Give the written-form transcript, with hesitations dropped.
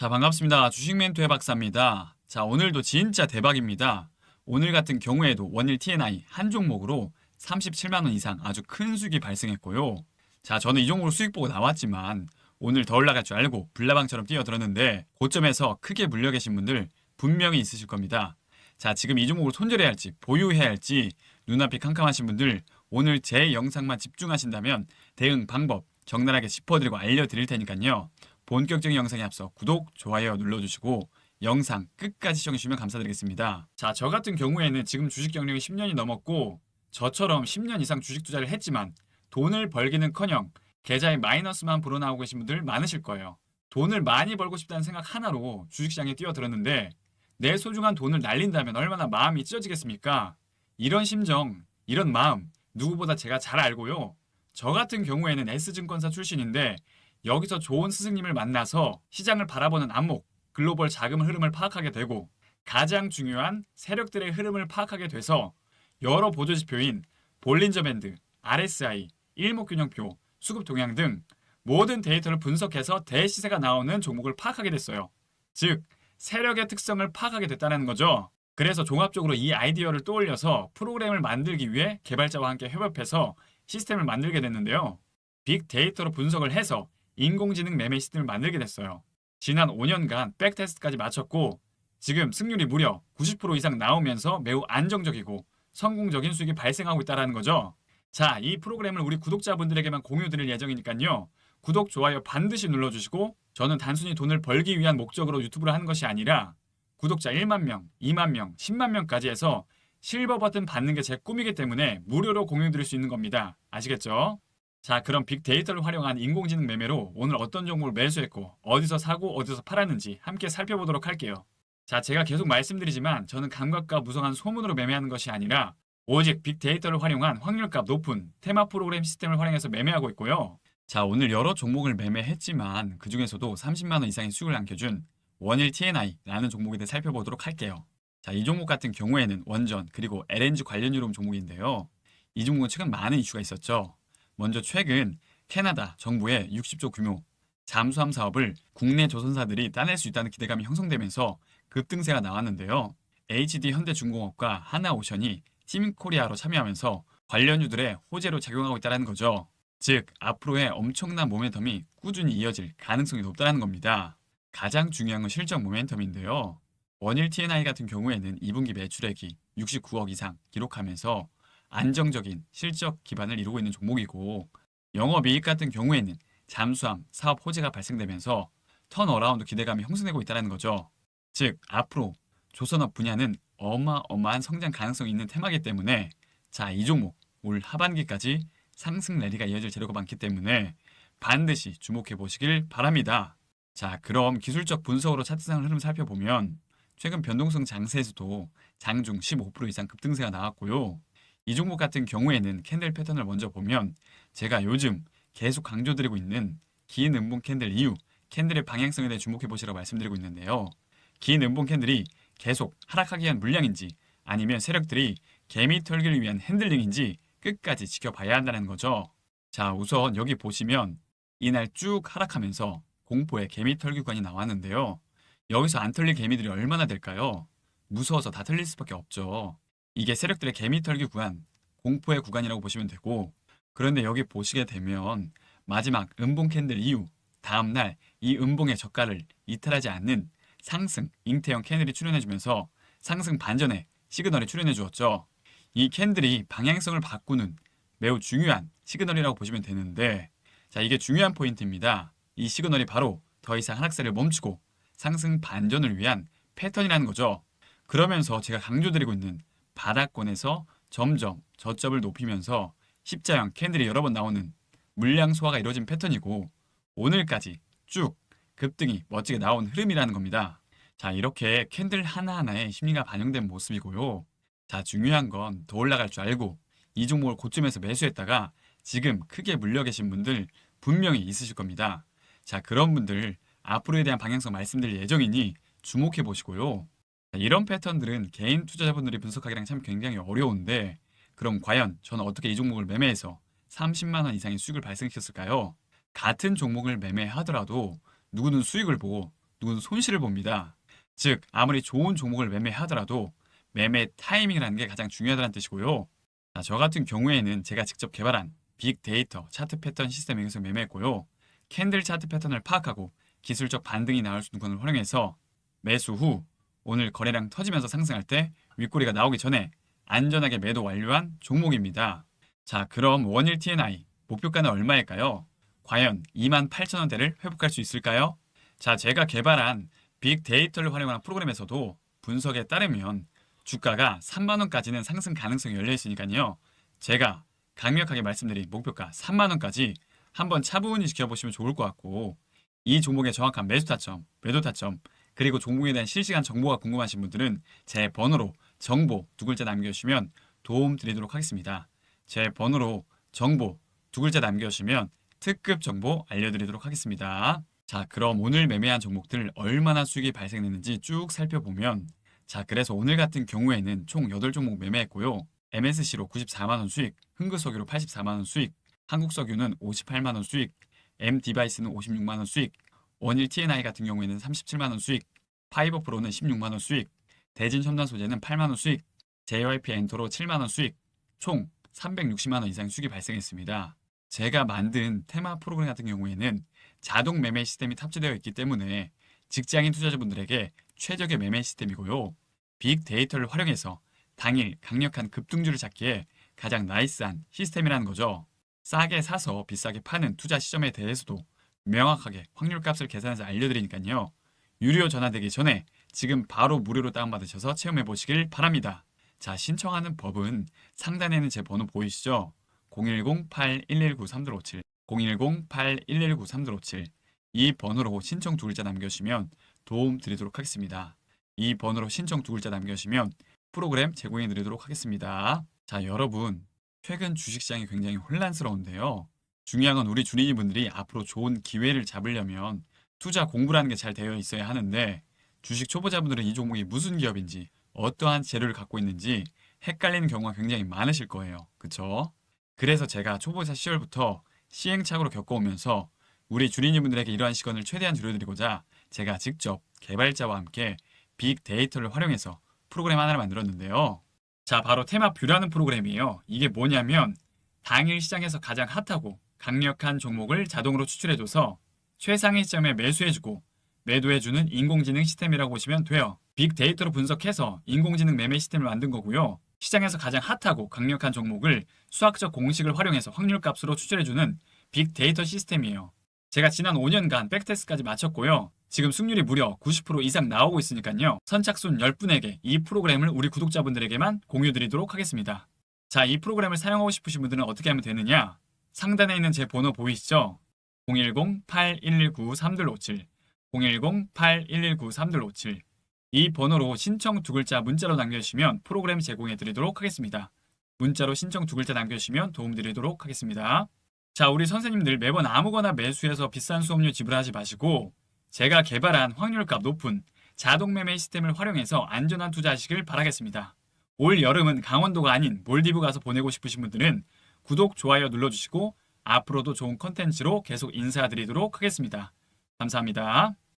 자, 반갑습니다. 주식 멘토의 박사입니다. 자, 오늘도 진짜 대박입니다. 오늘 같은 경우에도 원일 TNI 한 종목으로 37만 원 이상 아주 큰 수익이 발생했고요. 자, 저는 이 종목으로 수익 보고 나왔지만 오늘 더 올라갈 줄 알고 불나방처럼 뛰어들었는데 고점에서 크게 물려 계신 분들 분명히 있으실 겁니다. 자, 지금 이 종목을 손절해야 할지 보유해야 할지 눈앞이 캄캄하신 분들 오늘 제 영상만 집중하신다면 대응 방법 적나라하게 짚어드리고 알려드릴 테니까요. 본격적인 영상에 앞서 구독, 좋아요 눌러주시고 영상 끝까지 시청해주시면 감사드리겠습니다. 자, 저 같은 경우에는 지금 주식 경력이 10년이 넘었고 저처럼 10년 이상 주식 투자를 했지만 돈을 벌기는커녕 계좌에 마이너스만 불어나오고 계신 분들 많으실 거예요. 돈을 많이 벌고 싶다는 생각 하나로 주식시장에 뛰어들었는데 내 소중한 돈을 날린다면 얼마나 마음이 찢어지겠습니까? 이런 심정, 이런 마음 누구보다 제가 잘 알고요. 저 같은 경우에는 S증권사 출신인데 여기서 좋은 스승님을 만나서 시장을 바라보는 안목, 글로벌 자금 흐름을 파악하게 되고 가장 중요한 세력들의 흐름을 파악하게 돼서 여러 보조지표인 볼린저 밴드, RSI, 일목균형표, 수급 동향 등 모든 데이터를 분석해서 대시세가 나오는 종목을 파악하게 됐어요. 즉, 세력의 특성을 파악하게 됐다는 거죠. 그래서 종합적으로 이 아이디어를 떠올려서 프로그램을 만들기 위해 개발자와 함께 협업해서 시스템을 만들게 됐는데요. 빅데이터로 분석을 해서 인공지능 매매 시스템을 만들게 됐어요. 지난 5년간 백테스트까지 마쳤고 지금 승률이 무려 90% 이상 나오면서 매우 안정적이고 성공적인 수익이 발생하고 있다는 거죠. 자, 이 프로그램을 우리 구독자분들에게만 공유 드릴 예정이니까요. 구독, 좋아요 반드시 눌러주시고 저는 단순히 돈을 벌기 위한 목적으로 유튜브를 하는 것이 아니라 구독자 1만 명, 2만 명, 10만 명까지 해서 실버 버튼 받는 게 제 꿈이기 때문에 무료로 공유 드릴 수 있는 겁니다. 아시겠죠? 자, 그럼 빅데이터를 활용한 인공지능 매매로 오늘 어떤 종목을 매수했고 어디서 사고 어디서 팔았는지 함께 살펴보도록 할게요. 자, 제가 계속 말씀드리지만 저는 감각과 무성한 소문으로 매매하는 것이 아니라 오직 빅데이터를 활용한 확률값 높은 테마 프로그램 시스템을 활용해서 매매하고 있고요. 자, 오늘 여러 종목을 매매했지만 그중에서도 30만 원 이상의 수익을 안겨준 원일 TNI라는 종목에 대해 살펴보도록 할게요. 자, 이 종목 같은 경우에는 원전 그리고 LNG 관련 유로 종목인데요. 이 종목은 최근 많은 이슈가 있었죠. 먼저 최근 캐나다 정부의 60조 규모 잠수함 사업을 국내 조선사들이 따낼 수 있다는 기대감이 형성되면서 급등세가 나왔는데요. HD 현대중공업과 하나오션이 팀코리아로 참여하면서 관련주들의 호재로 작용하고 있다는 거죠. 즉, 앞으로의 엄청난 모멘텀이 꾸준히 이어질 가능성이 높다는 겁니다. 가장 중요한 건 실적 모멘텀인데요. 원일 TNI 같은 경우에는 2분기 매출액이 69억 이상 기록하면서 안정적인 실적 기반을 이루고 있는 종목이고 영업이익 같은 경우에는 잠수함 사업 호재가 발생되면서 턴어라운드 기대감이 형성되고 있다는 거죠. 즉, 앞으로 조선업 분야는 어마어마한 성장 가능성이 있는 테마이기 때문에 자, 이 종목 올 하반기까지 상승 랠리가 이어질 재료가 많기 때문에 반드시 주목해 보시길 바랍니다. 자, 그럼 기술적 분석으로 차트상을 흐름 살펴보면 최근 변동성 장세에서도 장중 15% 이상 급등세가 나왔고요. 이 종목 같은 경우에는 캔들 패턴을 먼저 보면 제가 요즘 계속 강조드리고 있는 긴 음봉 캔들 이후 캔들의 방향성에 대해 주목해 보시라고 말씀드리고 있는데요. 긴 음봉 캔들이 계속 하락하기 위한 물량인지 아니면 세력들이 개미 털기를 위한 핸들링인지 끝까지 지켜봐야 한다는 거죠. 자, 우선 여기 보시면 이날 쭉 하락하면서 공포의 개미 털기 구간이 나왔는데요. 여기서 안 털릴 개미들이 얼마나 될까요? 무서워서 다 털릴 수밖에 없죠. 이게 세력들의 개미 털기 구간, 공포의 구간이라고 보시면 되고 그런데 여기 보시게 되면 마지막 음봉 캔들 이후 다음날 이 음봉의 저가를 이탈하지 않는 상승 잉태형 캔들이 출현해주면서 상승 반전의 시그널이 출현해 주었죠. 이 캔들이 방향성을 바꾸는 매우 중요한 시그널이라고 보시면 되는데 자, 이게 중요한 포인트입니다. 이 시그널이 바로 더 이상 하락세를 멈추고 상승 반전을 위한 패턴이라는 거죠. 그러면서 제가 강조드리고 있는 바닥권에서 점점 저점을 높이면서 십자형 캔들이 여러 번 나오는 물량 소화가 이루어진 패턴이고 오늘까지 쭉 급등이 멋지게 나온 흐름이라는 겁니다. 자, 이렇게 캔들 하나하나에 심리가 반영된 모습이고요. 자, 중요한 건 더 올라갈 줄 알고 이 종목을 고점에서 매수했다가 지금 크게 물려 계신 분들 분명히 있으실 겁니다. 자, 그런 분들 앞으로에 대한 방향성 말씀드릴 예정이니 주목해 보시고요. 자, 이런 패턴들은 개인 투자자분들이 분석하기랑 참 굉장히 어려운데 그럼 과연 저는 어떻게 이 종목을 매매해서 30만 원 이상의 수익을 발생시켰을까요? 같은 종목을 매매하더라도 누구는 수익을 보고 누구는 손실을 봅니다. 즉 아무리 좋은 종목을 매매하더라도 매매 타이밍이라는 게 가장 중요하다는 뜻이고요. 자, 저 같은 경우에는 제가 직접 개발한 빅데이터 차트 패턴 시스템을 계속 매매했고요. 캔들 차트 패턴을 파악하고 기술적 반등이 나올 수 있는 걸 활용해서 매수 후 오늘 거래량 터지면서 상승할 때 윗꼬리가 나오기 전에 안전하게 매도 완료한 종목입니다. 자, 그럼 원일 TNI 목표가는 얼마일까요? 과연 28,000원대를 회복할 수 있을까요? 자, 제가 개발한 빅데이터를 활용한 프로그램에서도 분석에 따르면 주가가 3만원까지는 상승 가능성이 열려 있으니까요. 제가 강력하게 말씀드린 목표가 3만원까지 한번 차분히 지켜보시면 좋을 것 같고, 이 종목의 정확한 매수 타점, 매도 타점, 그리고 종목에 대한 실시간 정보가 궁금하신 분들은 제 번호로 정보 두 글자 남겨주시면 도움 드리도록 하겠습니다. 제 번호로 정보 두 글자 남겨주시면 특급 정보 알려드리도록 하겠습니다. 자, 그럼 오늘 매매한 종목들 얼마나 수익이 발생했는지 쭉 살펴보면, 자, 그래서 오늘 같은 경우에는 총 8종목 매매했고요. MSC로 94만원 수익, 흥그석유로 84만원 수익, 한국석유는 58만원 수익, M디바이스는 56만원 수익, 원일 TNI 같은 경우에는 37만원 수익, 파이버프로는 16만원 수익, 대진첨단소재는 8만원 수익, JYP 엔터로 7만원 수익, 총 360만원 이상 수익이 발생했습니다. 제가 만든 테마 프로그램 같은 경우에는 자동 매매 시스템이 탑재되어 있기 때문에 직장인 투자자분들에게 최적의 매매 시스템이고요. 빅데이터를 활용해서 당일 강력한 급등주를 찾기에 가장 나이스한 시스템이라는 거죠. 싸게 사서 비싸게 파는 투자 시점에 대해서도 명확하게 확률값을 계산해서 알려드리니까요. 유료 전화되기 전에 지금 바로 무료로 다운받으셔서 체험해 보시길 바랍니다. 자, 신청하는 법은 상단에 있는 제 번호 보이시죠? 010-8119-3257, 010-8119-3257. 이 번호로 신청 두 글자 남겨주시면 도움 드리도록 하겠습니다. 이 번호로 신청 두 글자 남겨주시면 프로그램 제공해 드리도록 하겠습니다. 자, 여러분, 최근 주식시장이 굉장히 혼란스러운데요. 중요한 건 우리 주린이분들이 앞으로 좋은 기회를 잡으려면 투자 공부라는 게 잘 되어 있어야 하는데, 주식 초보자분들은 이 종목이 무슨 기업인지 어떠한 재료를 갖고 있는지 헷갈리는 경우가 굉장히 많으실 거예요. 그쵸? 그래서 제가 초보자 시절부터 시행착오로 겪어오면서 우리 주린이분들에게 이러한 시간을 최대한 줄여드리고자 제가 직접 개발자와 함께 빅데이터를 활용해서 프로그램 하나를 만들었는데요. 자, 바로 테마뷰라는 프로그램이에요. 이게 뭐냐면 당일 시장에서 가장 핫하고 강력한 종목을 자동으로 추출해줘서 최상위 시점에 매수해주고 매도해주는 인공지능 시스템이라고 보시면 돼요. 빅데이터로 분석해서 인공지능 매매 시스템을 만든 거고요. 시장에서 가장 핫하고 강력한 종목을 수학적 공식을 활용해서 확률값으로 추출해주는 빅데이터 시스템이에요. 제가 지난 5년간 백테스트까지 마쳤고요. 지금 승률이 무려 90% 이상 나오고 있으니까요. 선착순 10분에게 이 프로그램을 우리 구독자분들에게만 공유드리도록 하겠습니다. 자, 이 프로그램을 사용하고 싶으신 분들은 어떻게 하면 되느냐? 상단에 있는 제 번호 보이시죠? 010-8119-3257, 010-8119-3257. 이 번호로 신청 두 글자 문자로 남겨주시면 프로그램 제공해 드리도록 하겠습니다. 문자로 신청 두 글자 남겨주시면 도움 드리도록 하겠습니다. 자, 우리 선생님들 매번 아무거나 매수해서 비싼 수업료 지불하지 마시고 제가 개발한 확률값 높은 자동 매매 시스템을 활용해서 안전한 투자하시길 바라겠습니다. 올 여름은 강원도가 아닌 몰디브 가서 보내고 싶으신 분들은 구독, 좋아요 눌러주시고 앞으로도 좋은 컨텐츠로 계속 인사드리도록 하겠습니다. 감사합니다.